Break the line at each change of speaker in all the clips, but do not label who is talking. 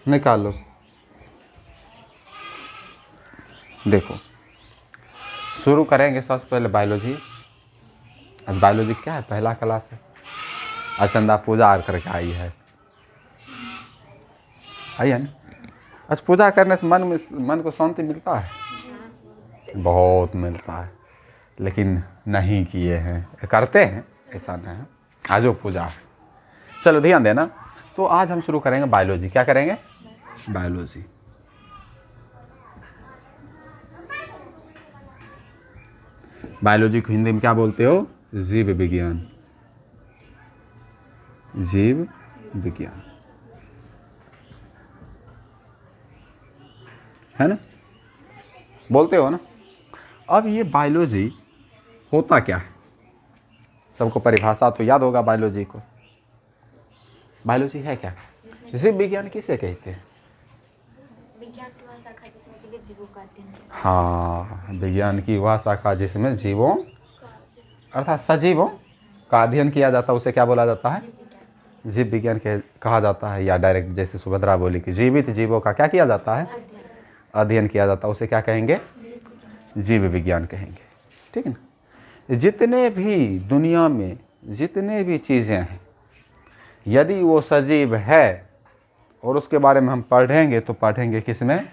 निकालो। देखो शुरू करेंगे सबसे पहले बायोलॉजी। आज बायोलॉजी क्या है, पहला क्लास है। आज चंदा पूजा करके आई है ना। आज पूजा करने से मन को शांति मिलता है, बहुत मिलता है, लेकिन नहीं किए हैं, करते हैं ऐसा नहीं है। आज वो पूजा है, चलो ध्यान देना। तो आज हम शुरू करेंगे बायोलॉजी। क्या करेंगे? बायोलॉजी। बायोलॉजी को हिंदी में क्या बोलते हो? जीव विज्ञान। जीव विज्ञान है ना, बोलते हो ना। अब ये बायोलॉजी होता क्या है? सबको परिभाषा तो याद होगा बायोलॉजी को। बायोलॉजी है क्या? जीव विज्ञान किसे कहते हैं?
विज्ञान की वह शाखा जिसमें जीवों का अध्ययन है।
हाँ, विज्ञान की वह शाखा जिसमें जीवों अर्थात सजीवों का अध्ययन किया जाता है, उसे क्या बोला जाता है? जीव विज्ञान कहा जाता है। या डायरेक्ट जैसे सुभद्रा बोली कि जीवित जीवों का क्या किया जाता है? अध्ययन किया जाता है, उसे क्या कहेंगे? जीव विज्ञान कहेंगे। ठीक है ना। जितने भी दुनिया में जितने भी चीज़ें हैं, यदि वो सजीव है और उसके बारे में हम पढ़ेंगे तो पढ़ेंगे किस में?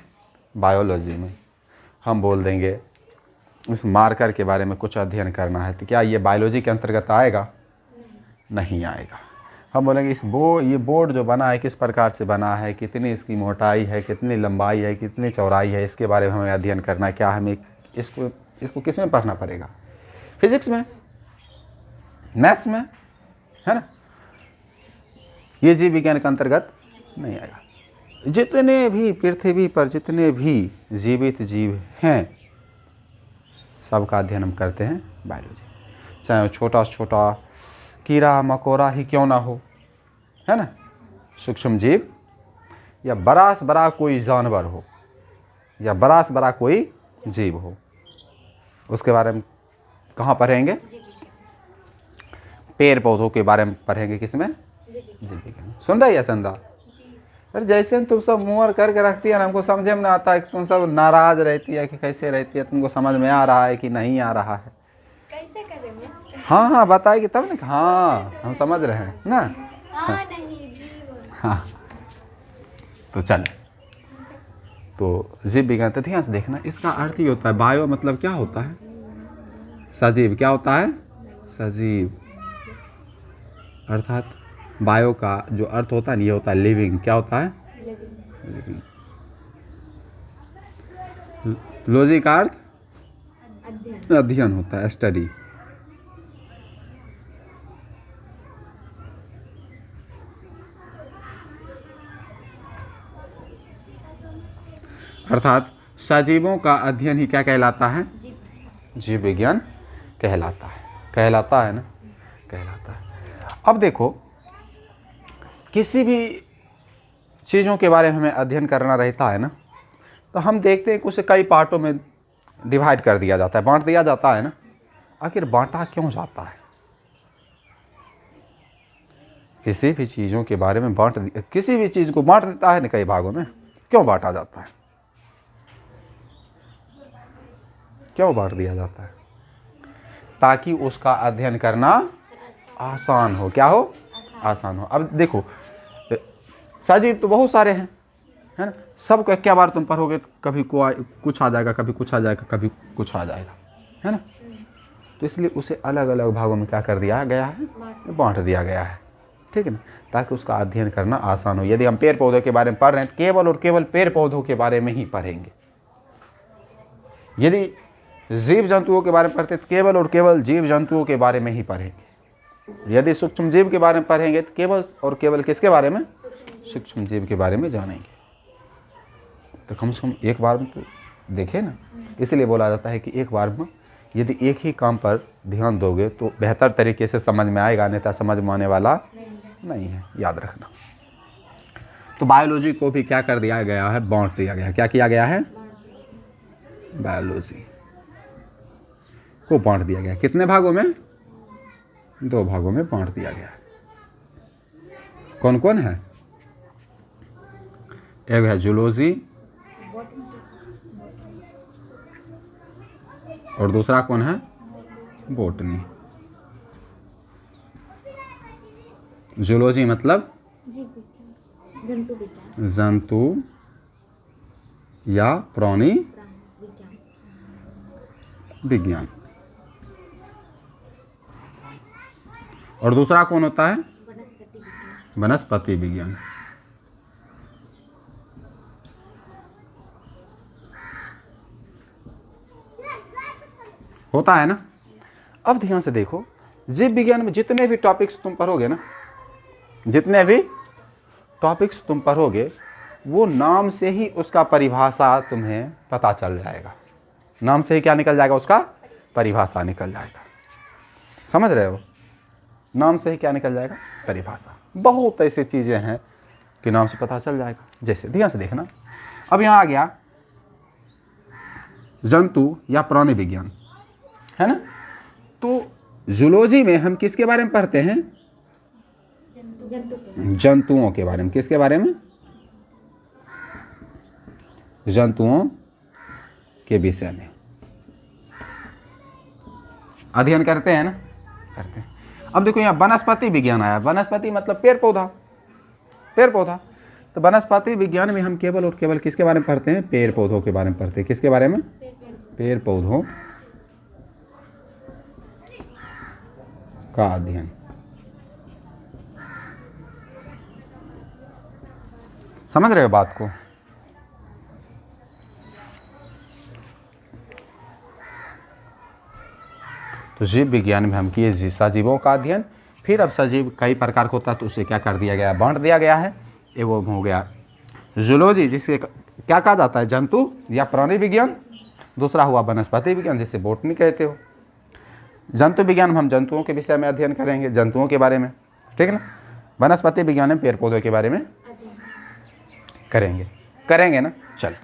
बायोलॉजी में। हम बोल देंगे इस मार्कर के बारे में कुछ अध्ययन करना है, तो क्या ये बायोलॉजी के अंतर्गत आएगा? नहीं आएगा। हम बोलेंगे ये बोर्ड जो बना है किस प्रकार से बना है, कितनी इसकी मोटाई है, कितनी लंबाई है, कितनी चौड़ाई है, इसके बारे में हमें अध्ययन करना है। क्या हमें इसको किस में पढ़ना पड़ेगा? फिजिक्स में, मैथ्स में, है ना। ये जीव विज्ञान के अंतर्गत नहीं आएगा। जितने भी पृथ्वी पर जितने भी जीवित जीव हैं, सबका अध्ययन हम करते हैं बायोलॉजी। चाहे वो छोटा से छोटा कीड़ा मकोड़ा ही क्यों ना हो, है ना, सूक्ष्म जीव, या बड़ा से बड़ा कोई जानवर हो, या बड़ा से बड़ा कोई जीव हो, उसके बारे में कहाँ पढ़ेंगे? पेड़ पौधों के बारे में पढ़ेंगे। किसमें? जीव विज्ञान। सुन रही है चंदा? अरे जैसे तुम सब मुँह करके रखती है ना, हमको समझे में ना आता है कि तुम सब नाराज रहती है कि कैसे रहती है। तुमको समझ में आ रहा है कि नहीं आ रहा है?
कैसे करेंगे?
हाँ बताएगी तब ना। हाँ हम समझ रहे हैं ना।
हाँ नहीं जीव।
हाँ तो चल, तो जीव विज्ञान तो ध्यान से देखना। इसका अर्थ ही होता है बायो, मतलब क्या होता है? सजीव। क्या होता है? सजीव। अर्थात बायो का जो अर्थ होता है ना, ये होता है लिविंग। क्या होता है? लिविंग। लॉजी का अर्थ अध्ययन होता है, स्टडी। अर्थात सजीवों का अध्ययन ही क्या कहलाता है? जीव विज्ञान कहलाता है। कहलाता है ना, कहलाता है। अब देखो, किसी भी चीज़ों के बारे में हमें अध्ययन करना रहता है ना, तो हम देखते हैं कि उसे कई पार्टों में डिवाइड कर दिया जाता है, बांट दिया जाता है ना। आखिर बांटा क्यों जाता है? किसी भी चीज़ों के बारे में किसी भी चीज़ को बांट देता है ना कई भागों में, क्यों बांटा जाता है? क्यों बांट दिया जाता है? ताकि उसका अध्ययन करना आसान हो। क्या हो? आसान हो। अब देखो, सजीव तो बहुत सारे हैं, है ना। सबको क्या बार तुम पढ़ोगे तो कभी कुछ आ जाएगा, कभी कुछ आ जाएगा, कभी कुछ आ जाएगा, है ना। तो इसलिए उसे अलग अलग भागों में क्या कर दिया गया है? बांट दिया गया है। ठीक है ना, ताकि उसका अध्ययन करना आसान हो। यदि हम पेड़ पौधों के बारे में पढ़ रहे हैं, केवल और केवल पेड़ पौधों के बारे में ही पढ़ेंगे। यदि जीव जंतुओं के बारे में पढ़ते तो केवल और केवल जीव जंतुओं के बारे में ही पढ़ेंगे। यदि सूक्ष्म जीव के बारे में पढ़ेंगे तो केवल और केवल किसके बारे में? सूक्ष्म जीव के बारे में जानेंगे। तो कम से कम एक बार में तो देखें ना। इसलिए बोला जाता है कि एक बार में यदि एक ही काम पर ध्यान दोगे तो बेहतर तरीके से समझ में आएगा, अन्यथा समझ में आने वाला नहीं है, याद रखना। तो बायोलॉजी को भी क्या कर दिया गया है? बांट दिया गया है। क्या किया गया है? बायोलॉजी को बांट दिया गया। कितने भागों में? 2 भागों में बांट दिया गया है। कौन कौन है? एक है जूलॉजी और दूसरा कौन है? बॉटनी। जूलॉजी मतलब
जीव विज्ञान, जंतु विज्ञान,
जंतु या प्राणी
प्राणी विज्ञान,
विज्ञान। और दूसरा कौन होता है?
वनस्पति विज्ञान,
वनस्पति विज्ञान। होता है ना। अब ध्यान से देखो, जीव विज्ञान में जितने भी टॉपिक्स तुम पढ़ोगे ना, जितने भी टॉपिक्स तुम पढ़ोगे, वो नाम से ही उसका परिभाषा तुम्हें पता चल जाएगा। नाम से ही क्या निकल जाएगा? उसका परिभाषा निकल जाएगा। समझ रहे हो? नाम से ही क्या निकल जाएगा? परिभाषा। बहुत ऐसी चीज़ें हैं कि नाम से पता चल जाएगा। जैसे ध्यान से देखना, अब यहाँ आ गया जंतु या प्राणी विज्ञान, है ना। तो जूलॉजी में हम किसके बारे में पढ़ते हैं?
जंतु के,
जंतुओं के बारे में। किसके बारे में? जंतुओं के विषय में अध्ययन करते हैं ना, करते हैं। अब देखो यहाँ वनस्पति विज्ञान आया। वनस्पति मतलब पेड़ पौधा, पेड़ पौधा। तो वनस्पति विज्ञान में हम केवल और केवल किसके बारे में पढ़ते हैं? पेड़ पौधों के बारे में पढ़ते हैं। किसके बारे में? पेड़ पौधों का अध्ययन। समझ रहे हो बात को? तो जीव विज्ञान में हम किए सजीवों का अध्ययन। फिर अब सजीव कई प्रकार का होता है, तो उसे क्या कर दिया गया? बांट दिया गया है। एगो हो गया जूलॉजी, जिसे क्या कहा जाता है? जंतु या प्राणी विज्ञान। दूसरा हुआ वनस्पति विज्ञान, जिसे बॉटनी कहते हो। जंतु विज्ञान में हम जंतुओं के विषय में अध्ययन करेंगे, जंतुओं के बारे में, ठीक है ना। वनस्पति विज्ञान में पेड़ पौधों के बारे में करेंगे ना। चल,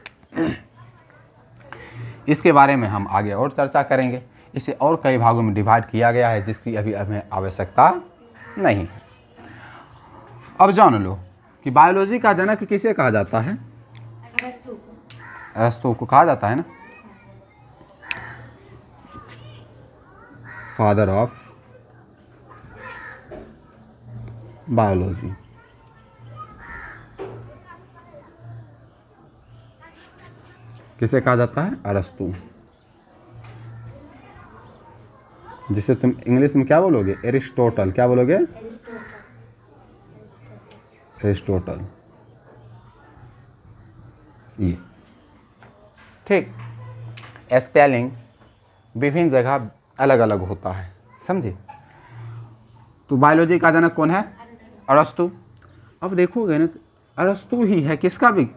इसके बारे में हम आगे और चर्चा करेंगे। इसे और कई भागों में डिवाइड किया गया है, जिसकी अभी हमें आवश्यकता नहीं है। अब जान लो कि बायोलॉजी का जनक किसे कहा जाता है? अरस्तु को कहा जाता है ना, फादर ऑफ बायोलॉजी। किसे कहा जाता है? अरस्तु। जिसे तुम इंग्लिश में क्या बोलोगे? एरिस्टोटल। क्या बोलोगे? एरिस्टोटल। ये ठीक। स्पेलिंग विभिन्न जगह अलग अलग होता है, समझे। तो बायोलॉजी का जनक कौन है? अरस्तु। अब देखोगे ना, अरस्तु ही है किसका भी?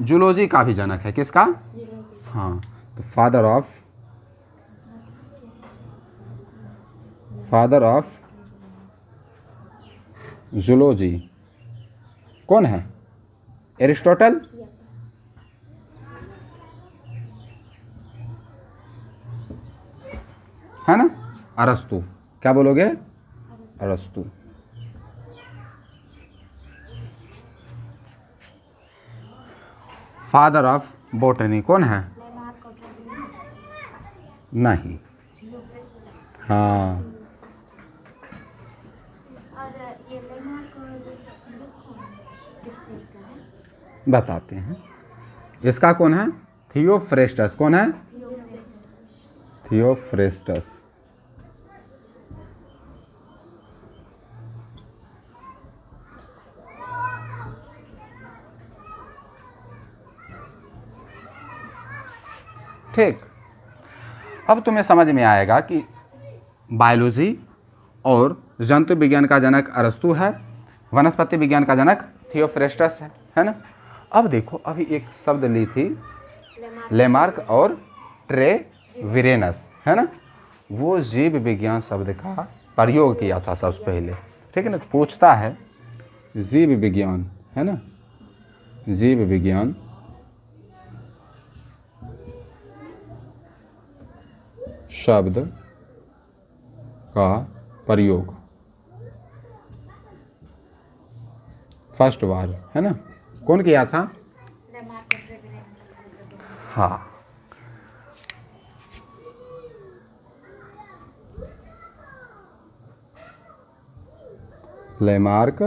जूलॉजी का भी जनक है। किसका? हाँ, तो फादर ऑफ जूलॉजी कौन है? एरिस्टोटल। है ना। अरस्तु। क्या बोलोगे? अरस्तु। फादर ऑफ बॉटनी कौन है? नहीं। हाँ,
और ये लेमार्क किस चीज़ का है?
बताते हैं। इसका कौन है? थियोफ्रेस्टस। कौन है? थियोफ्रेस्टस। ठीक। अब तुम्हें समझ में आएगा कि बायोलॉजी और जंतु विज्ञान का जनक अरस्तु है, वनस्पति विज्ञान का जनक थियोफ्रेस्टस है ना। अब देखो, अभी एक शब्द ली थी लेमार्क और ट्रेविरेनस, है ना। वो जीव विज्ञान शब्द का प्रयोग किया था सबसे पहले, ठीक है ना। तो पूछता है जीव विज्ञान, है ना, जीव विज्ञान शब्द का प्रयोग, फर्स्ट बार, है ना, कौन किया था?
लेमार्क और ट्रेवेलियन।
हाँ, लेमार्क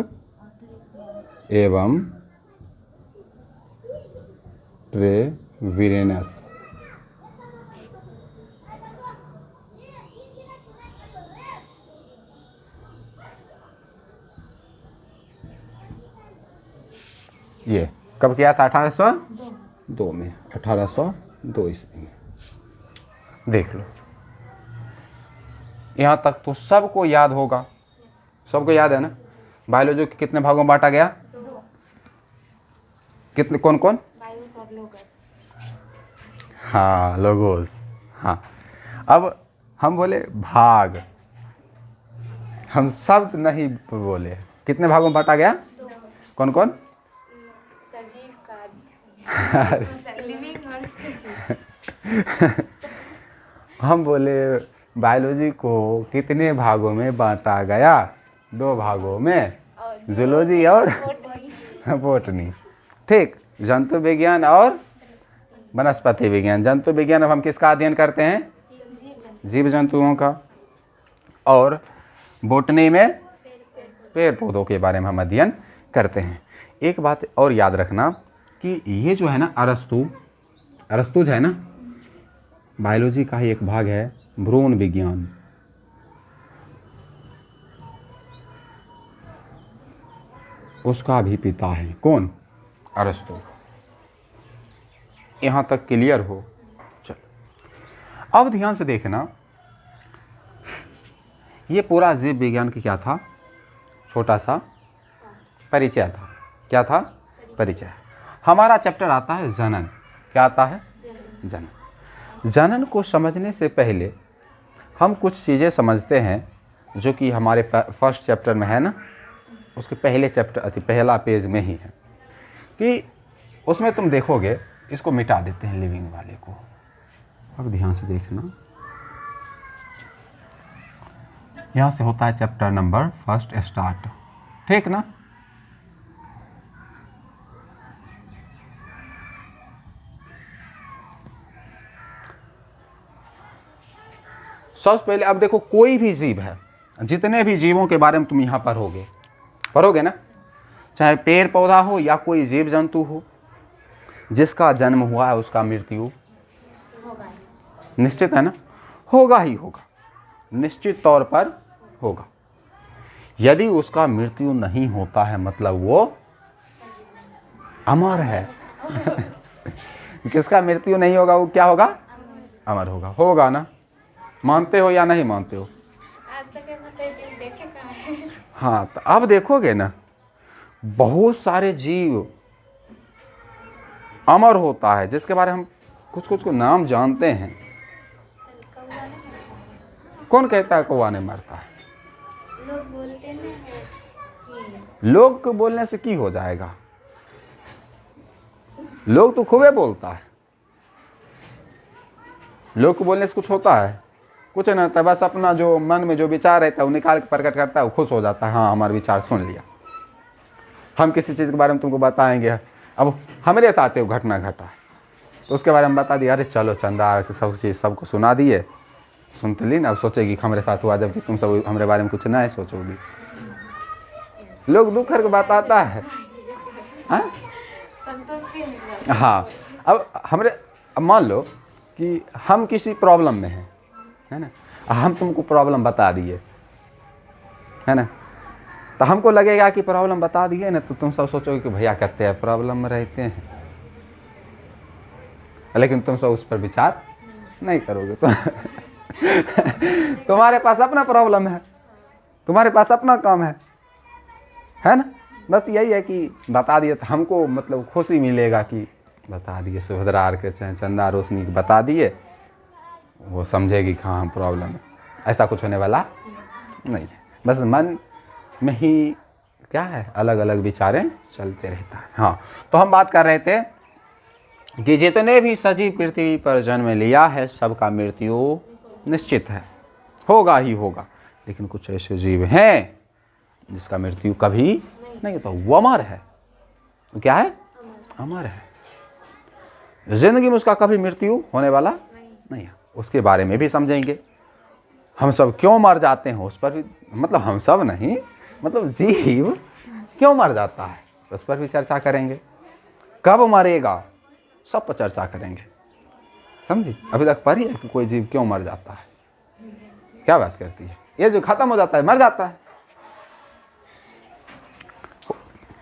एवं ट्रेविरेनस। ये कब किया था? 1802 में, 1802 ईस्वी में। देख लो, यहाँ तक तो सबको याद होगा, सबको याद है ना? बायोलॉजी के कितने भागों में बांटा गया?
2।
कितने, कौन कौन?
बायोस और लोगस।
हाँ, लोगोस। हाँ, अब हम बोले भाग, हम शब्द नहीं बोले। कितने भागों में बांटा गया?
2।
कौन कौन?
सजीव का लिविंग और स्टेटिक।
हम बोले बायोलॉजी को कितने भागों में बांटा गया? 2 भागों में, जूलॉजी और बॉटनी। ठीक, जंतु विज्ञान और वनस्पति विज्ञान। जंतु विज्ञान अब हम किसका अध्ययन करते हैं? जीव जंतुओं का। और बॉटनी में पेड़ पौधों के बारे में हम अध्ययन करते हैं। एक बात और याद रखना कि ये जो है ना अरस्तु जो है ना, बायोलॉजी का ही एक भाग है भ्रूण विज्ञान। उसका भी पिता है कौन? अरस्तु। यहाँ तक क्लियर हो? चलो, अब ध्यान से देखना, ये पूरा जीव विज्ञान की क्या था? छोटा सा परिचय था। क्या था? परिचय। हमारा चैप्टर आता है जनन। क्या आता है? जनन। जनन को समझने से पहले हम कुछ चीज़ें समझते हैं जो कि हमारे फर्स्ट चैप्टर में है ना, उसके पहले चैप्टर पहला पेज में ही है, कि उसमें तुम देखोगे, इसको मिटा देते हैं लिविंग वाले को। अब ध्यान से देखना, यहाँ से होता है चैप्टर नंबर फर्स्ट स्टार्ट। ठीक ना? सबसे पहले अब देखो, कोई भी जीव है, जितने भी जीवों के बारे में तुम यहाँ पढ़ोगे ना, चाहे पेड़ पौधा हो या कोई जीव जंतु हो, जिसका जन्म हुआ है उसका मृत्यु
होगा।
निश्चित है ना? होगा ही होगा, निश्चित तौर पर होगा। यदि उसका मृत्यु नहीं होता है मतलब वो अमर है। जिसका मृत्यु नहीं होगा वो क्या होगा? अमर होगा। होगा ना? मानते हो या नहीं मानते हो?
आज तक जीव देखे कहाँ है?
हाँ, तो अब देखोगे ना, बहुत सारे जीव अमर होता है, जिसके बारे में हम कुछ कुछ को नाम जानते हैं। कौन कहता है कौवा नहीं मरता है?
लोग बोलते ना कि
लोग को बोलने से की हो जाएगा? लोग तो खूबे बोलता है। लोग को बोलने से कुछ होता है? कुछ नहीं होता। बस अपना जो मन में जो विचार रहता है वो निकाल के प्रकट करता है, वो खुश हो जाता है, हाँ हमारा विचार सुन लिया। हम किसी चीज़ के बारे में तुमको बताएंगे, अब हमारे साथ वो घटना घटा है तो उसके बारे में बता दिया, अरे चलो चंदा सब चीज़ सबको सुना दिए, सुन तो ली ना, अब सोचेगी कि हमारे साथ हुआ, जबकि तुम सब हमारे बारे में कुछ ना सोचोगी। लोग दुख करके बताता है। हाँ,
संतुष्टि नहीं।
हाँ, अब मान लो कि हम किसी प्रॉब्लम में हैं, है ना, हम तुमको प्रॉब्लम बता दिए, है ना, तो हमको लगेगा कि प्रॉब्लम बता दिए ना, तो तुम सब सोचोगे कि भैया कहते हैं प्रॉब्लम में रहते हैं, लेकिन तुम सब उस पर विचार नहीं करोगे। तो तुम्हारे पास अपना प्रॉब्लम है, तुम्हारे पास अपना काम है ना। बस यही है कि बता दिए तो हमको मतलब खुशी मिलेगा कि बता दिए, सुभद्रा आर के चंदा रोशनी के बता दिए, वो समझेगी कि हाँ हम प्रॉब्लम है। ऐसा कुछ होने वाला नहीं है। बस मन में ही क्या है, अलग अलग विचारें चलते रहता है। हाँ, तो हम बात कर रहे थे कि जितने भी सजीव पृथ्वी पर जन्म लिया है सबका मृत्यु निश्चित है, होगा ही होगा। लेकिन कुछ ऐसे जीव हैं जिसका मृत्यु कभी नहीं होता, वो अमर है। तो क्या है? अमर है। जिंदगी में उसका कभी मृत्यु होने वाला नहीं है। उसके बारे में भी समझेंगे। हम सब क्यों मर जाते हैं उस पर भी, मतलब हम सब नहीं, मतलब जीव क्यों मर जाता है उस पर भी चर्चा करेंगे। कब मरेगा सब पर चर्चा करेंगे। समझी? अभी तक पढ़ी है कि कोई जीव क्यों मर जाता है? क्या बात करती है? ये जो खत्म हो जाता है मर जाता है।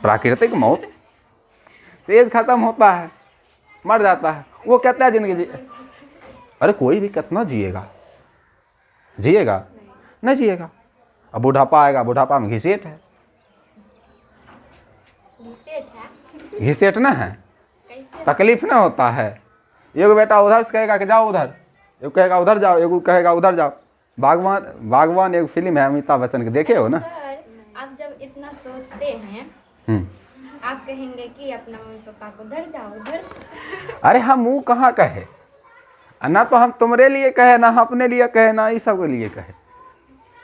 प्राकृतिक मौत, तेज खत्म होता है मर जाता है। वो कहता है जिंदगी जी, अरे कोई भी कितना जिएगा, जिएगा नहीं जिएगा। अब बुढ़ापा आएगा, बुढ़ापा में घिसेट है,
घिसेट है।
घिसेट ना है,
कैसे?
तकलीफ ना होता है। एगो बेटा उधर से कहेगा कि जाओ उधर, एगो कहेगा उधर जाओ, एगो कहेगा उधर जाओ। बागवान एक फिल्म है अमिताभ बच्चन के, देखे हो ना?
सर, आप जब इतना सोचते हैं, आप कहेंगे कि अपना मम्मी पापा को उधर जाओ, उधर।
अरे हम मुँह कहाँ कहे, ना तो हम तुम्हारे लिए कहे, ना हम अपने लिए कहे, ना ये सब के लिए कहे।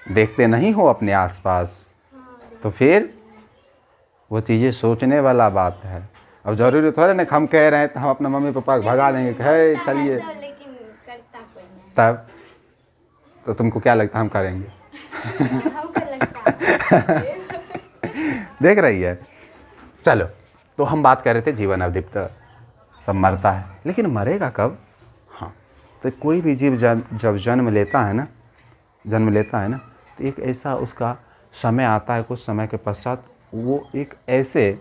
देखते नहीं हो अपने आसपास, तो फिर वो चीज़ें सोचने वाला बात है। अब जरूरी थोड़ा ना कि हम कह रहे हैं तो हम अपने मम्मी पापा को भगा देंगे कि हे चलिए,
लेकिन करता कोई नहीं।
तब तो तुमको क्या लगता है हम करेंगे?
हमको लगता है।
देख रही है। चलो, तो हम बात कर रहे थे जीवन अवधि तो सब मरता है, लेकिन मरेगा कब? हाँ, तो कोई भी जीव जब जन्म लेता है ना, तो एक ऐसा उसका समय आता है, कुछ समय के पश्चात वो एक ऐसे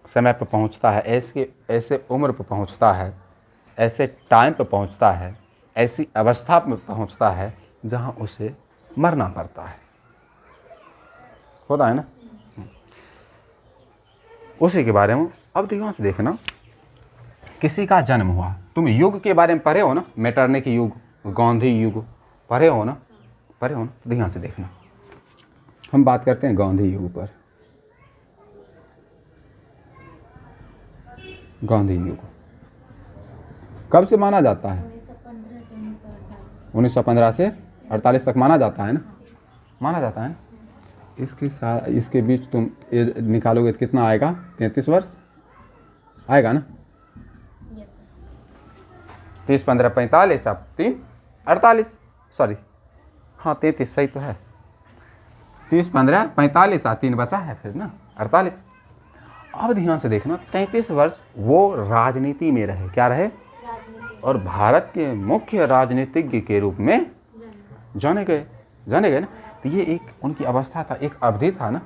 समय पर पहुंचता है, ऐसे उम्र पर पहुंचता है, ऐसे टाइम पर पहुंचता है, ऐसी अवस्था में पहुंचता है जहां उसे मरना पड़ता है। होता है ना? उसी के बारे में अब ध्यान से देखना। किसी का जन्म हुआ, तुम युग के बारे में पढ़े हो ना, मेटरनिक युग, गांधी युग, पढ़े हो ना? तो ध्यान से देखना। हम बात करते हैं गांधी युग पर। गांधी युग कब से माना जाता है? 1915 से 48 तक माना जाता है ना? इसके बीच तुम एज निकालोगे तो कितना आएगा? 33 वर्ष आएगा ना? 30, 15, 45, अब 3, 48, सॉरी, हाँ 33 सही तो है। 30, 15, 45 3 बचा है फिर ना 48। अब ध्यान से देखना, 33 वर्ष वो राजनीति में रहे। क्या रहे? और भारत के मुख्य राजनीतिज्ञ के रूप में जाने गए ना। तो ये एक उनकी अवस्था था, एक अवधि था ना,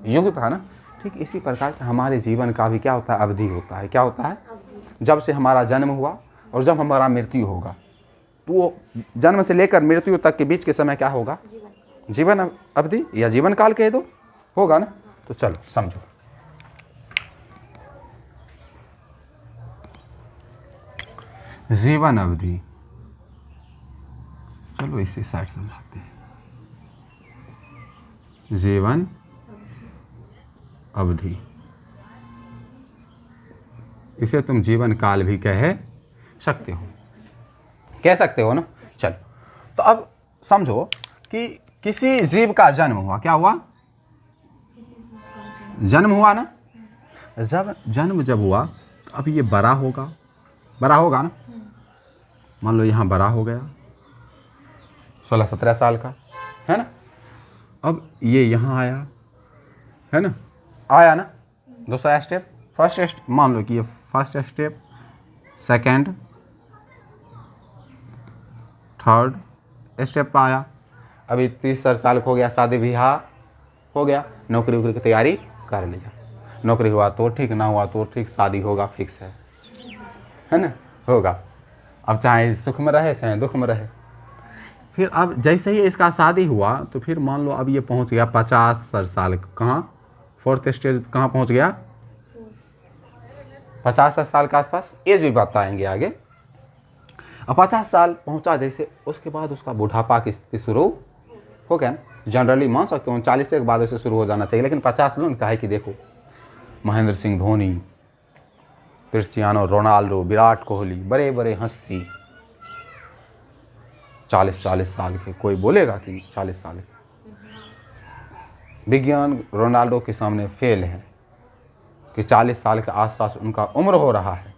युग था ना। ठीक इसी प्रकार से हमारे जीवन का भी क्या होता है? अवधि होता है। क्या होता है? जब से हमारा जन्म हुआ और जब हमारा मृत्यु होगा, तो वो जन्म से लेकर मृत्यु तक के बीच के समय क्या होगा? जीवन अवधि या जीवन काल कह दो, होगा ना? तो चलो समझो। जीवन अवधि, चलो इसे साइड समझाते हैं। जीवन अवधि, इसे तुम जीवन काल भी कह सकते हो ना। चलो, तो अब समझो कि किसी जीव का जन्म हुआ। क्या हुआ? जन्म हुआ ना। जब हुआ तो अब ये बड़ा होगा ना। मान लो यहाँ बड़ा हो गया, 16-17 साल का है ना। अब ये यहाँ आया है ना, दूसरा स्टेप, फर्स्ट स्टेप, मान लो कि ये first step, second, third step पर आया। अभी 30 साल का हो गया, शादी ब्याह हो गया, नौकरी वोकरी की तैयारी कर लिया। नौकरी हुआ तो ठीक, ना हुआ तो ठीक, शादी होगा फिक्स है ना, होगा। अब चाहे सुख में रहे चाहे दुख में रहे। फिर अब जैसे ही इसका शादी हुआ तो फिर मान लो अब ये पहुंच गया 50 साल। कहाँ? फोर्थ स्टेज कहाँ पहुंच गया? 50 साल के आसपास। एज भी बताएंगे आगे। अब 50 साल पहुंचा जैसे, उसके बाद उसका बुढ़ापा की स्थिति शुरू हो गया ना। जनरली मान सकते हो 40 के बाद से शुरू हो जाना चाहिए, लेकिन 50 में उनका है कि देखो महेंद्र सिंह धोनी, क्रिस्टियानो रोनाल्डो, विराट कोहली, बड़े बड़े हस्ती 40 साल के। कोई बोलेगा कि 40 साल के? विज्ञान रोनाल्डो के सामने फेल है। कि 40 साल के आसपास उनका उम्र हो रहा है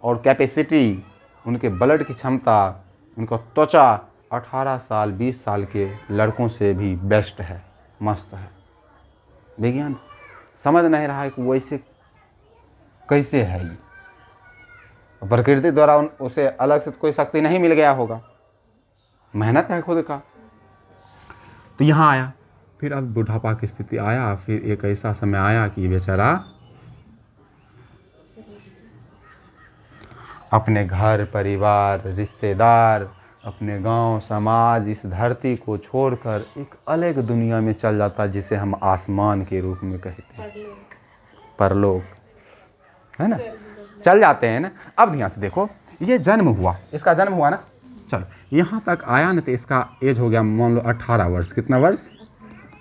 और कैपेसिटी, उनके ब्लड की क्षमता, उनका त्वचा 18 साल 20 साल के लड़कों से भी बेस्ट है, मस्त है। विज्ञान समझ नहीं रहा है कि वैसे कैसे है ये। प्रकृति द्वारा उसे अलग से कोई शक्ति नहीं मिल गया होगा, मेहनत है खुद का। तो यहाँ आया, फिर अब बुढ़ापा की स्थिति आया, फिर एक ऐसा समय आया कि बेचारा अपने घर परिवार रिश्तेदार, अपने गांव समाज, इस धरती को छोड़कर एक अलग दुनिया में चल जाता है, जिसे हम आसमान के रूप में कहते हैं, परलोक, है ना, चल जाते हैं ना। अब ध्यान से देखो, ये जन्म हुआ, इसका जन्म हुआ ना, चलो यहाँ तक आया ना, तो इसका एज हो गया मान लो 18 वर्ष। कितना वर्ष?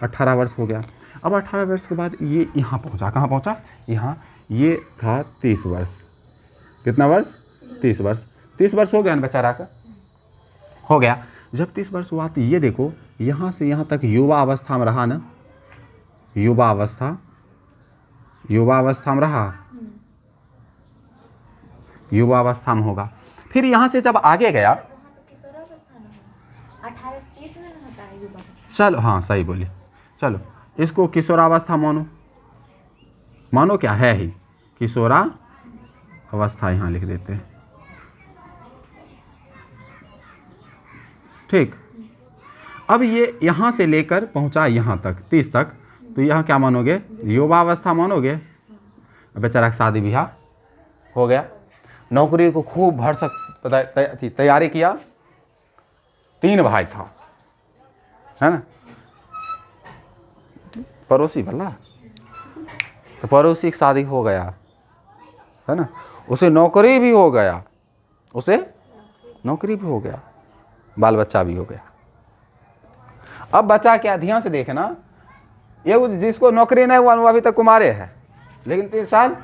18 वर्ष हो गया। अब 18 वर्ष के बाद ये यहाँ पहुँचा, कहाँ पहुँचा? यहाँ, ये था 30 वर्ष। कितना वर्ष? 30 वर्ष। 30 वर्ष हो गया ना बेचारा का, हो गया। जब 30 वर्ष हुआ तो ये देखो, यहाँ से यहाँ तक युवा अवस्था में रहा ना, युवा अवस्था में रहा, युवा अवस्था में होगा। फिर यहाँ से जब आगे गया,
18-30 में ना होता है युवा।
चलो हाँ सही बोली, चलो इसको किशोरावस्था मानो क्या है ही, किशोरा अवस्था यहाँ लिख देते हैं, ठीक। अब ये यहाँ से लेकर पहुँचा यहाँ तक 30 तक, तो यहाँ क्या मानोगे? युवावस्था मानोगे। अब बेचारा शादी ब्याह हो गया, नौकरी को खूब भरसक तैयारी किया। 3 भाई था, है ना, पड़ोसी भला, तो पड़ोसी की शादी हो गया, है ना, उसे नौकरी भी हो गया, बाल बच्चा भी हो गया। अब बच्चा क्या, ध्यान से देखना, ये जिसको नौकरी नहीं हुआ वो अभी तक कुमारे है, लेकिन 30 साल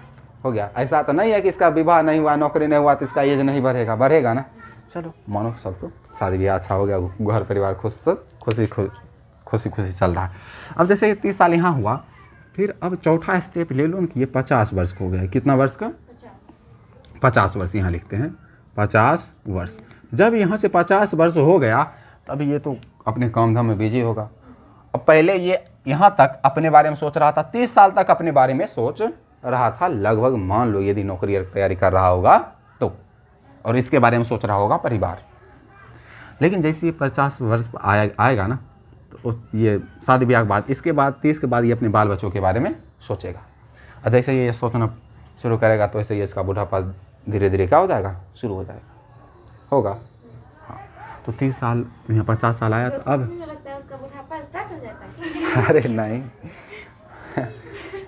हो गया। ऐसा तो नहीं है कि इसका विवाह नहीं हुआ, नौकरी नहीं हुआ तो इसका एज नहीं बढ़ेगा ना। चलो मानो सबको शादी ब्याह अच्छा हो गया, घर परिवार खुशी चल रहा है। अब जैसे 30 साल यहाँ हुआ, फिर अब चौथा स्टेप ले लो कि ये 50 वर्ष को हो गया। कितना वर्ष का? 50 वर्ष यहाँ लिखते हैं, 50 वर्ष। जब यहाँ से 50 वर्ष हो गया, तब ये तो अपने काम धाम में बिजी होगा। अब पहले ये यहाँ तक अपने बारे में सोच रहा था, 30 साल तक अपने बारे में सोच रहा था, लगभग मान लो यदि नौकरी की तैयारी कर रहा होगा तो, और इसके बारे में सोच रहा होगा परिवार। लेकिन जैसे ये 50 वर्ष आएगा ना, तो ये शादी ब्याह के बाद, इसके बाद 30 के बाद ये अपने बाल बच्चों के बारे में सोचेगा। और जैसे ये सोचना शुरू करेगा, तो ऐसे ही इसका बुढ़ापा धीरे धीरे क्या हो जाएगा, शुरू हो जाएगा, होगा। हाँ, तो 30 साल यहाँ 50 साल आया, तो अब
लगता है उसका बुढ़ापा स्टार्ट हो जाता है।
अरे नहीं,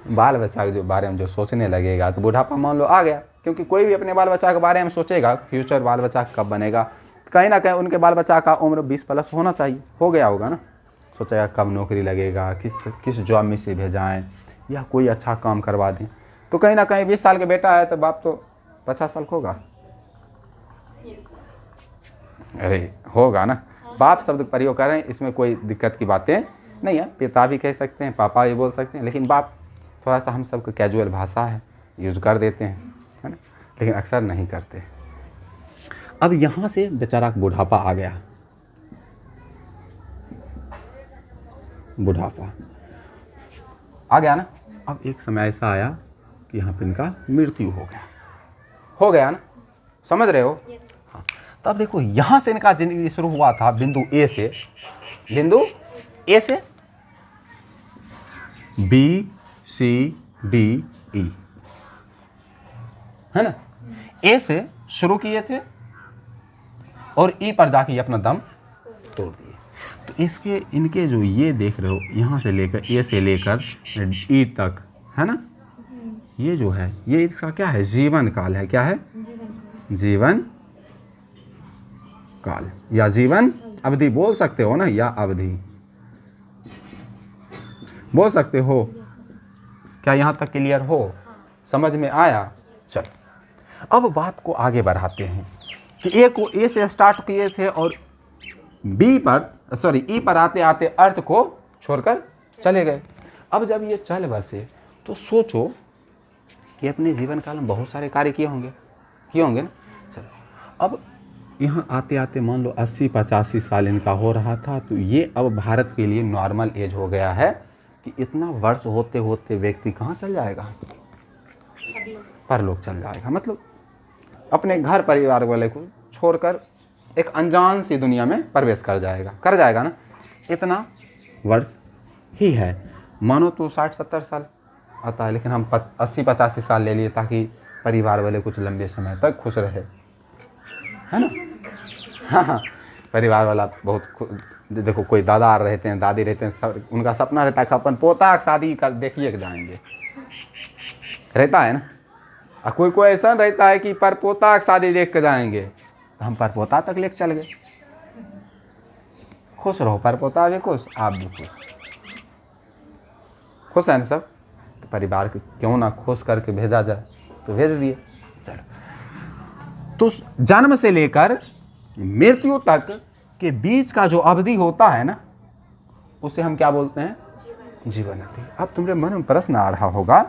बाल बच्चा के जो बारे में जो सोचने लगेगा तो बुढ़ापा मान लो आ गया। क्योंकि कोई भी अपने बाल बच्चा के बारे में सोचेगा, फ्यूचर बाल बच्चा कब बनेगा, कहीं ना कहीं उनके बाल बच्चा का उम्र 20 प्लस होना चाहिए, हो गया होगा ना। सोचेगा कब नौकरी लगेगा, किस जॉब में से भेजाएं, या कोई अच्छा काम करवा दें। तो कहीं ना कहीं 20 साल के बेटा है तो बाप तो 50 साल का होगा, अरे होगा ना। बाप शब्द प्रयोग करें, इसमें कोई दिक्कत की बातें नहीं है। पिता भी कह सकते हैं, पापा भी बोल सकते हैं, लेकिन बाप थोड़ा सा हम सबको कैजुअल भाषा है, यूज कर देते हैं, है ना, लेकिन अक्सर नहीं करते। अब यहाँ से बेचारा बुढ़ापा आ गया, बुढ़ापा आ गया ना। अब एक समय ऐसा आया कि यहाँ पे इनका मृत्यु हो गया ना, समझ रहे हो? हाँ, तब देखो यहाँ से इनका जिंदगी शुरू हुआ था बिंदु ए से बी सी डी ई, है ना, ए से शुरू किए थे और ई पर जाके अपना दम तोड़ दिए। तो इनके जो ये देख रहे हो, यहाँ से लेकर ए से लेकर ई तक, है ना, ये जो है ये इसका क्या है, जीवन काल है। क्या है? जीवन काल या जीवन अवधि बोल सकते हो ना, या अवधि बोल सकते हो। क्या यहाँ तक क्लियर हो, समझ में आया? चल अब बात को आगे बढ़ाते हैं कि ए को ए से स्टार्ट किए थे और ई पर आते आते अर्थ को छोड़कर चले गए। अब जब ये चल बसे तो सोचो कि अपने जीवन काल में बहुत सारे कार्य किए होंगे ना। चलो अब यहाँ आते आते मान लो 80-85 साल इनका हो रहा था, तो ये अब भारत के लिए नॉर्मल एज हो गया है कि इतना वर्ष होते होते व्यक्ति कहाँ चल जाएगा, परलोक चल जाएगा। मतलब अपने घर परिवार वाले को छोड़कर एक अनजान सी दुनिया में प्रवेश कर जाएगा ना। इतना वर्ष ही है, मानो तो 60-70 साल आता है, लेकिन हम 80-85 साल ले लिए ताकि परिवार वाले कुछ लंबे समय तक खुश रहे, है ना। हाँ, परिवार वाला बहुत देखो, कोई दादा रहते हैं, दादी रहते हैं, सब उनका सपना रहता है कि अपन पोता शादी कर देखिए के जाएंगे, रहता है ना। और कोई ऐसा रहता है कि पर पोता शादी देख के जाएंगे, तो हम पर पोता तक लेके चल गए। खुश रहो, पर पोता भी खुश, आप भी खुश है ना सब। तो परिवार को क्यों ना खुश करके भेजा जाए, तो भेज दिए। चलो, तो जन्म से लेकर मृत्यु तक के बीच का जो अवधि होता है ना, उसे हम क्या बोलते हैं, जीवन अवधि। अब तुम्हारे मन में प्रश्न आ रहा होगा,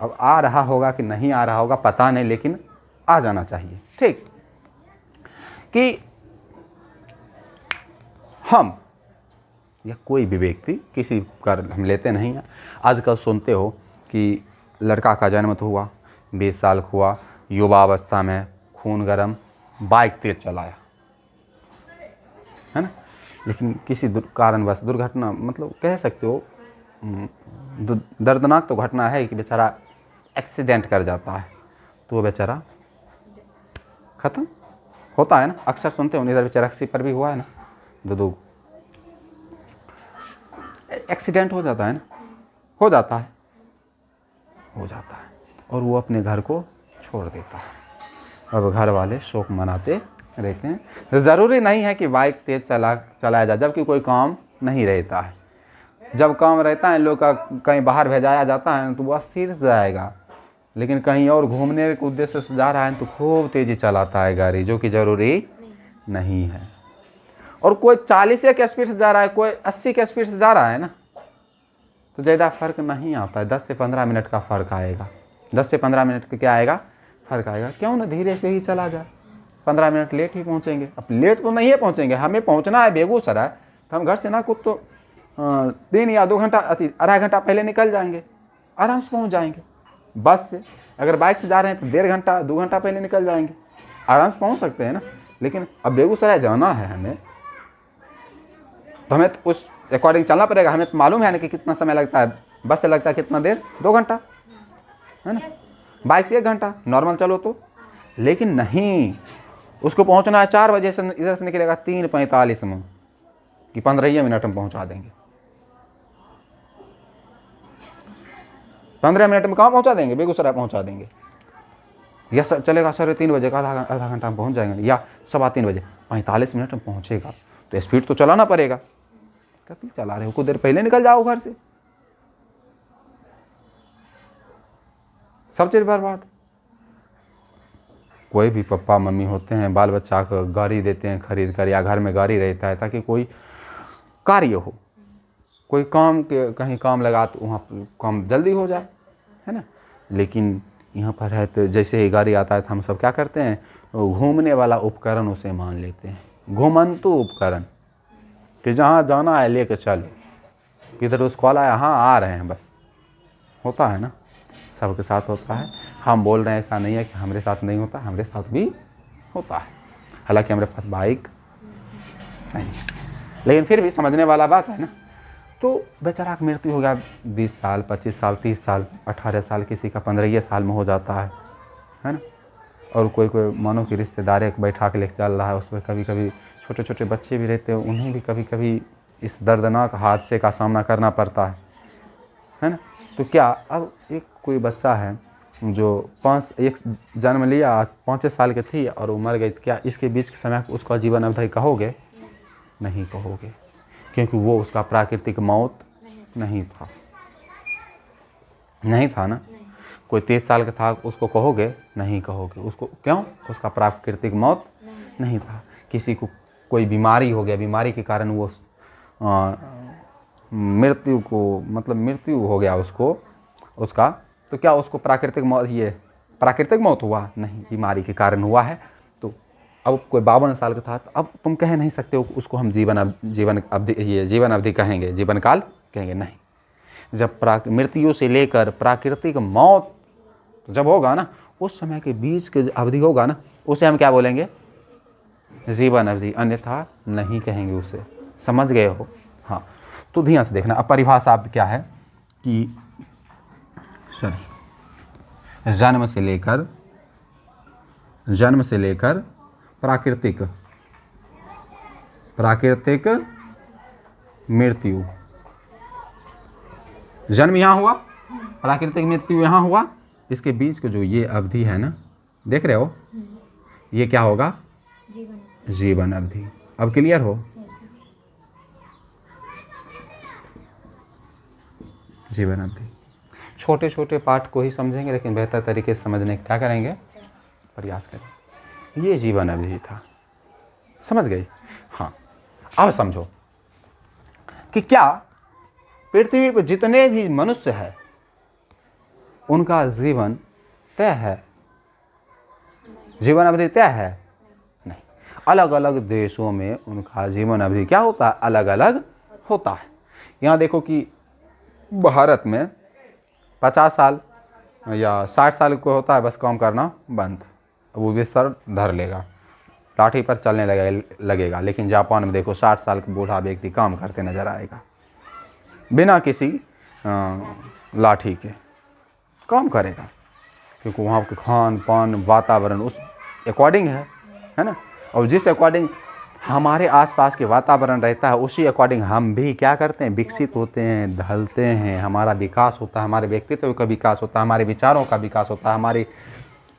अब आ रहा होगा कि नहीं आ रहा होगा पता नहीं, लेकिन आ जाना चाहिए, ठीक, कि हम या कोई भी व्यक्ति किसी का हम लेते नहीं हैं। आजकल सुनते हो कि लड़का का जन्म तो हुआ, 20 साल हुआ, युवावस्था में खून गर्म, बाइक तेज चलाया, है ना, लेकिन किसी कारणवश दुर्घटना, मतलब कह सकते हो दर्दनाक तो घटना है कि बेचारा एक्सीडेंट कर जाता है, तो वो बेचारा खत्म होता है ना। अक्सर सुनते हो, इधर बेचारा किसी पर भी हुआ है ना, दो एक्सीडेंट हो जाता है ना, हो जाता है, और वो अपने घर को छोड़ देता है। अब घर वाले शोक मनाते रहते हैं। ज़रूरी नहीं है कि बाइक तेज चलाया जाए जबकि कोई काम नहीं रहता है। जब काम रहता है, लोग का कहीं बाहर भेजाया जाता है तो वो अस्थिर से जाएगा, लेकिन कहीं और घूमने के उद्देश्य से जा रहा है तो खूब तेज़ी चलाता है गाड़ी, जो कि ज़रूरी नहीं है। और कोई 40 के स्पीड से जा रहा है, कोई 80 के स्पीड से जा रहा है ना, तो ज़्यादा फ़र्क नहीं आता है। 10 से 15 मिनट का फ़र्क आएगा, 10 से 15 मिनट का क्या आएगा, फ़र्क आएगा। क्यों ना धीरे से ही चला जाए, 15 मिनट लेट ही पहुँचेंगे। अब लेट तो नहीं है पहुँचेंगे, हमें पहुँचना है बेगूसराय, तो हम घर से ना कुछ तो 3 या 2 घंटा, आधा घंटा पहले निकल जाएंगे, आराम से पहुँच जाएंगे। बस से अगर बाइक से जा रहे हैं तो 1.5 घंटा 2 घंटा पहले निकल जाएंगे, आराम से पहुँच सकते हैं ना। लेकिन अब बेगूसराय जाना है हमें, तो हमें तो उस अकॉर्डिंग चलना पड़ेगा। हमें तो मालूम है ना कि कितना समय लगता है, बस से लगता है कितना देर, 2 घंटा, है ना, बाइक से 1 घंटा नॉर्मल चलो तो। लेकिन नहीं, उसको पहुंचना है 4 बजे से, इधर से निकलेगा 3:45 में, कि 15 मिनट में पहुंचा देंगे। 15 मिनट में कहाँ पहुंचा देंगे, बेगूसराय पहुंचा देंगे। या चलेगा 3:30 बजे का, आधा घंटा में पहुंच जाएंगे, या 3:15 बजे, 45 मिनट में पहुंचेगा। तो स्पीड तो चलाना पड़ेगा। कभी चला रहे हो, कुछ देर पहले निकल जाओ घर से, सब चीज़ बर्बाद। कोई भी पापा मम्मी होते हैं, बाल बच्चा को गाड़ी देते हैं खरीद कर, या घर में गाड़ी रहता है ताकि कोई कार्य हो, कोई काम के कहीं काम लगा तो वहाँ काम जल्दी हो जाए, है ना। लेकिन यहाँ पर है तो जैसे ही गाड़ी आता है तो हम सब क्या करते हैं, घूमने वाला उपकरण उसे मान लेते हैं, घुमंतु उपकरण, कि जहाँ जाना है लेके चलो, किधर उसको कॉल आया, हाँ आ रहे हैं, बस। होता है ना, सबके साथ होता है। हम बोल रहे हैं ऐसा नहीं है कि हमारे साथ नहीं होता, हमारे साथ भी होता है। हालांकि हमारे पास बाइक नहीं, लेकिन फिर भी समझने वाला बात है ना। तो बेचारा की मृत्यु हो गया 20 साल, 25 साल, 30 साल, 18 साल, किसी का 15 साल में हो जाता है ना। और कोई मानो कि रिश्तेदार एक बैठा के लेके चल रहा है, उसमें कभी कभी छोटे छोटे बच्चे भी रहते हैं, उन्हें भी कभी कभी इस दर्दनाक हादसे का सामना करना पड़ता है ना। तो क्या अब एक कोई बच्चा है जो एक जन्म लिया, 5 साल की थी और वो मर गई, तो क्या इसके बीच के समय उसका जीवन अवधि कहोगे? नहीं कहोगे, क्योंकि वो उसका प्राकृतिक मौत नहीं था ना। कोई 23 साल का था, उसको कहोगे? नहीं कहोगे। उसको क्यों? उसका प्राकृतिक मौत नहीं था। किसी को कोई बीमारी हो गया, बीमारी के कारण वो मृत्यु हो गया उसको, उसका तो क्या उसको प्राकृतिक मौत, ये प्राकृतिक मौत हुआ? नहीं, बीमारी के कारण हुआ है। तो अब कोई 52 साल का था, तो अब तुम कह नहीं सकते हो उसको हम जीवन अवधि कहेंगे, जीवन काल कहेंगे, नहीं। जब मृत्यु से लेकर प्राकृतिक मौत जब होगा ना, उस समय के बीच के अवधि होगा ना, उसे हम क्या बोलेंगे? जीवन अवधि, अन्यथा नहीं कहेंगे उसे। समझ गए हो? हाँ, तो ध्यान से देखना। अब परिभाषा अब क्या है कि जन्म से लेकर प्राकृतिक मृत्यु। जन्म यहाँ हुआ, प्राकृतिक मृत्यु यहाँ हुआ, इसके बीच का जो ये अवधि है ना, देख रहे हो, ये क्या होगा? जीवन अवधि। अब क्लियर हो? जीवन अवधि। छोटे छोटे पाठ को ही समझेंगे, लेकिन बेहतर तरीके से समझने का क्या करेंगे? प्रयास करेंगे। ये जीवन अवधि था, समझ गई? हाँ, अब समझो कि क्या पृथ्वी पर जितने भी मनुष्य हैं उनका जीवन तय है? जीवन अवधि तय है? नहीं। अलग अलग देशों में उनका जीवन अवधि क्या होता है? अलग अलग होता है। यहाँ देखो कि भारत में 50 साल या 60 साल को होता है, बस काम करना बंद, वो भी सर धर लेगा, लाठी पर चलने लगेगा। लेकिन जापान में देखो 60 साल का बूढ़ा व्यक्ति काम करते नजर आएगा, बिना किसी लाठी के काम करेगा, क्योंकि वहाँ के खान पान वातावरण उस अकॉर्डिंग है ना। और जिस अकॉर्डिंग हमारे आसपास के वातावरण रहता है, उसी अकॉर्डिंग हम भी क्या करते हैं? विकसित होते हैं, ढलते हैं, हमारा विकास होता है, हमारे व्यक्तित्व का विकास होता है, हमारे विचारों का विकास होता है। हमारे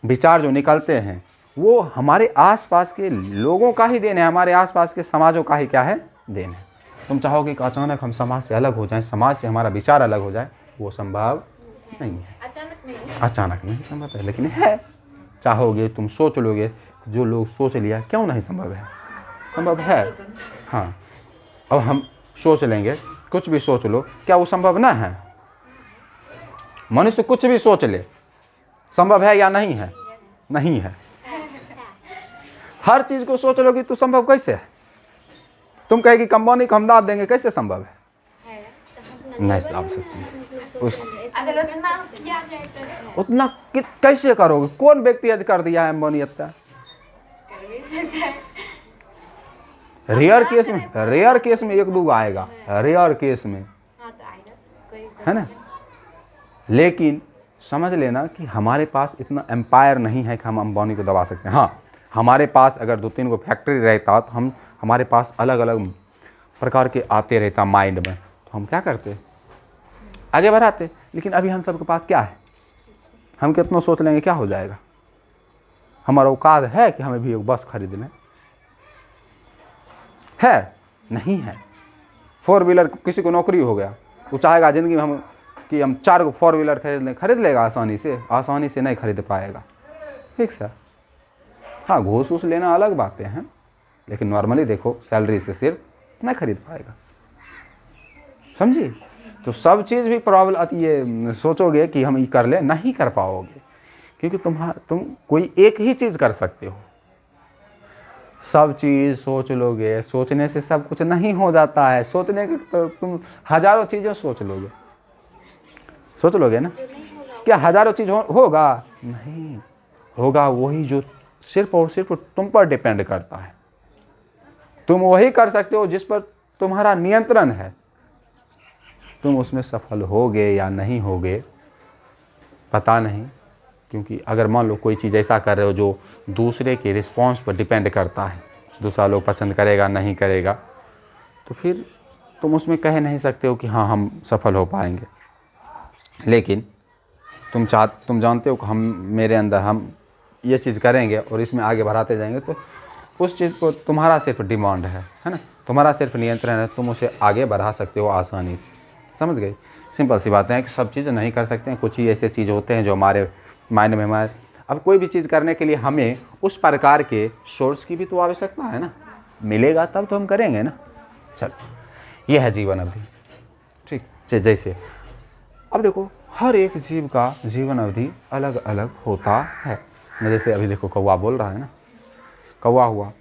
विचार जो निकलते हैं वो हमारे आसपास के लोगों का ही देन है, हमारे आसपास के समाजों का ही क्या है? देन है। तुम चाहोगे कि अचानक हम समाज से अलग हो जाएं, समाज से हमारा विचार अलग हो जाए, वो संभव नहीं है। अचानक नहीं संभव है, लेकिन है। चाहोगे, तुम सोच लोगे, जो लोग सोच लिया, क्यों नहीं संभव है? संभव है। हाँ, अब हम सोच लेंगे, कुछ भी सोच लो, क्या वो संभव ना है? मनुष्य कुछ भी सोच ले, संभव है या नहीं है? नहीं है। हर चीज को सोच लोगी तो संभव कैसे है? तुम कहेगी कंबानी को हम दाब देंगे, कैसे संभव है? नहीं दाब सकती।
अगर उतना किया जाए तो
उतना कैसे करोगे? कौन व्यक्ति आज कर दिया है अंबानी? रेयर केस में एक दो आएगा, रेयर केस में, है ना। लेकिन समझ लेना कि हमारे पास इतना एम्पायर नहीं है कि हम अंबानी को दबा सकते हैं। हाँ, हमारे पास अगर 2-3 गो फैक्ट्री रहता तो हमारे पास अलग अलग प्रकार के आते रहता माइंड में, तो हम क्या करते? आगे बढ़ाते। लेकिन अभी हम सबके पास क्या है? हम कितना सोच लेंगे क्या हो जाएगा? हमारा औकात है कि हमें भी एक बस खरीद लें? है? नहीं है। 4 व्हीलर, किसी को नौकरी हो गया, वो चाहेगा जिंदगी में हम 4 गो 4 व्हीलर खरीद लेगा आसानी से नहीं खरीद पाएगा। ठीक सर। हाँ, घूस लेना अलग बातें हैं, लेकिन नॉर्मली देखो सैलरी से सिर्फ नहीं खरीद पाएगा। समझी? तो सब चीज़ भी प्रॉब्लम, ये सोचोगे कि हम ये कर ले, नहीं कर पाओगे, क्योंकि तुम कोई एक ही चीज़ कर सकते हो। सब चीज़ सोच लोगे, सोचने से सब कुछ नहीं हो जाता है। सोचने के तो तुम हजारों चीज़ें सोच लोगे ना। क्या हजारों चीज़ होगा? नहीं होगा। वही जो सिर्फ और सिर्फ तुम पर डिपेंड करता है। तुम वही कर सकते हो जिस पर तुम्हारा नियंत्रण है। तुम उसमें सफल होगे या नहीं होगे पता नहीं, क्योंकि अगर मान लो कोई चीज़ ऐसा कर रहे हो जो दूसरे के रिस्पॉन्स पर डिपेंड करता है, दूसरा लोग पसंद करेगा नहीं करेगा, तो फिर तुम उसमें कह नहीं सकते हो कि हाँ हम सफल हो पाएंगे। लेकिन तुम जानते हो कि मेरे अंदर हम ये चीज़ करेंगे और इसमें आगे बढ़ाते जाएंगे, तो उस चीज़ को तुम्हारा सिर्फ डिमांड है ना, तुम्हारा सिर्फ नियंत्रण है, तुम उसे आगे बढ़ा सकते हो आसानी से। समझ गई? सिंपल सी बातें हैं कि सब चीज़ नहीं कर सकते हैं, कुछ ही ऐसे चीज़ होते हैं जो हमारे माइंड में अब कोई भी चीज़ करने के लिए हमें उस प्रकार के सोर्स की भी तो आवश्यकता है ना, मिलेगा तब तो हम करेंगे ना। चल, ये है जीवन अवधि। ठीक, जैसे अब देखो हर एक जीव का जीवन अवधि अलग अलग होता है। जैसे अभी देखो कौवा बोल रहा है ना, कौवा हुआ,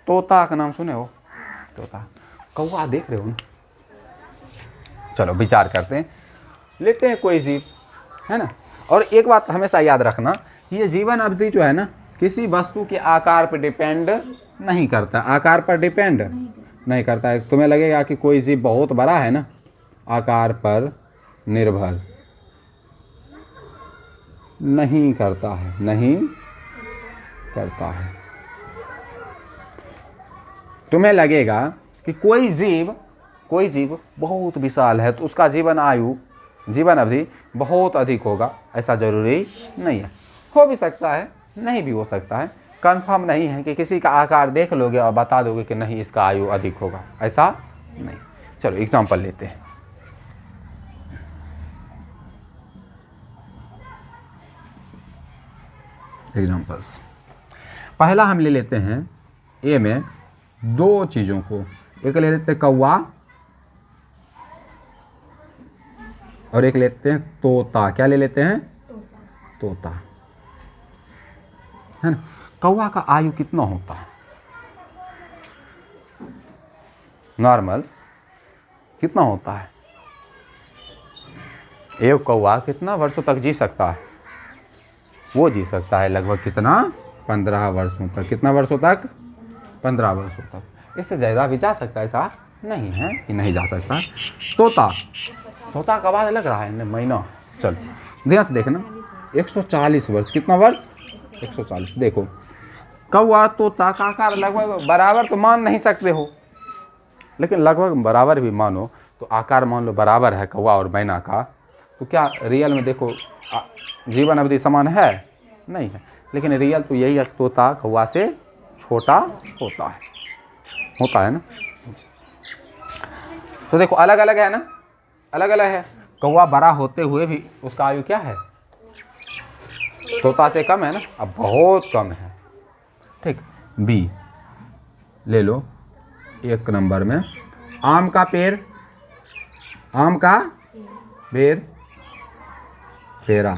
तोता का नाम सुने हो, तोता, कौवा देख रहे हो ना। चलो विचार करते हैं, लेते हैं कोई जीव है ना। और एक बात हमेशा याद रखना, ये जीवन अवधि जो है ना किसी वस्तु के आकार पर डिपेंड नहीं करता, आकार पर डिपेंड नहीं करता है। तुम्हें लगेगा कि कोई जीव बहुत बड़ा है ना, आकार पर निर्भर नहीं करता है, नहीं करता है। तुम्हें लगेगा कि कोई जीव बहुत विशाल है तो उसका जीवन अवधि बहुत अधिक होगा, ऐसा जरूरी नहीं है। हो भी सकता है, नहीं भी हो सकता है, कंफर्म नहीं है कि किसी का आकार देख लोगे और बता दोगे कि नहीं इसका आयु अधिक होगा, ऐसा नहीं। चलो एग्जांपल लेते हैं। एग्जांपल्स, पहला हम ले लेते हैं ए में दो चीज़ों को, एक ले लेते हैं कौवा और एक लेते हैं तोता। क्या ले लेते हैं? तोता, है ना। कौवा का आयु कितना होता है नॉर्मल, कितना होता है? एक कौवा कितना वर्षों तक जी सकता है? वो जी सकता है लगभग कितना, 15 वर्षों तक। कितना वर्षों तक? 15 वर्षों तक। इससे ज़्यादा भी जा सकता है, ऐसा नहीं है कि नहीं जा सकता। तोता का आवाज़ लग रहा है महीना। चलो ध्यान से देखना, 140 वर्ष। कितना वर्ष? 140। देखो कौवा तोता का आकार लगभग बराबर तो मान नहीं सकते हो, लेकिन लगभग बराबर भी मानो तो आकार मान लो बराबर है कौवा और मैना का, तो क्या रियल में देखो जीवन अवधि समान है? नहीं है। लेकिन रियल तो यही है, तोता कौवा से छोटा होता है ना। तो देखो अलग अलग है ना, अलग अलग है। कौवा बड़ा होते हुए भी उसका आयु क्या है? तोता से कम है ना, अब बहुत कम है। ठीक। बी ले लो, 1 नंबर में आम का पेड़ पेड़ा,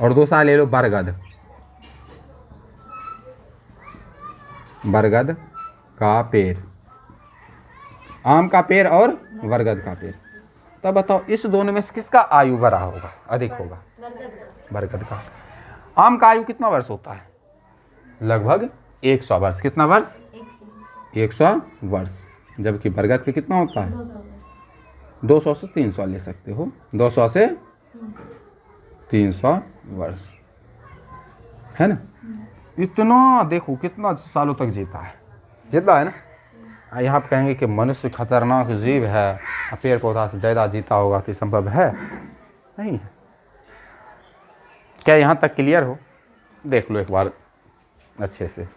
और दूसरा ले लो बरगद का पेड़। आम का पेड़ और बरगद का पेड़। तब बताओ इस दोनों में से किसका आयु बड़ा होगा, अधिक होगा? बरगद का। आम का आयु कितना वर्ष होता है? लगभग 100 वर्ष। कितना वर्ष? 100 वर्ष। जबकि बरगद के कितना होता है? 200 से 300 ले सकते हो, 200 से 300 वर्ष, है ना। इतना देखो कितना सालों तक जीता है ना। यहाँ आप कहेंगे कि मनुष्य खतरनाक जीव है, पेड़ पौधा से ज़्यादा जीता होगा, तो संभव है? नहीं है। क्या यहाँ तक क्लियर हो? देख लो एक बार अच्छे से।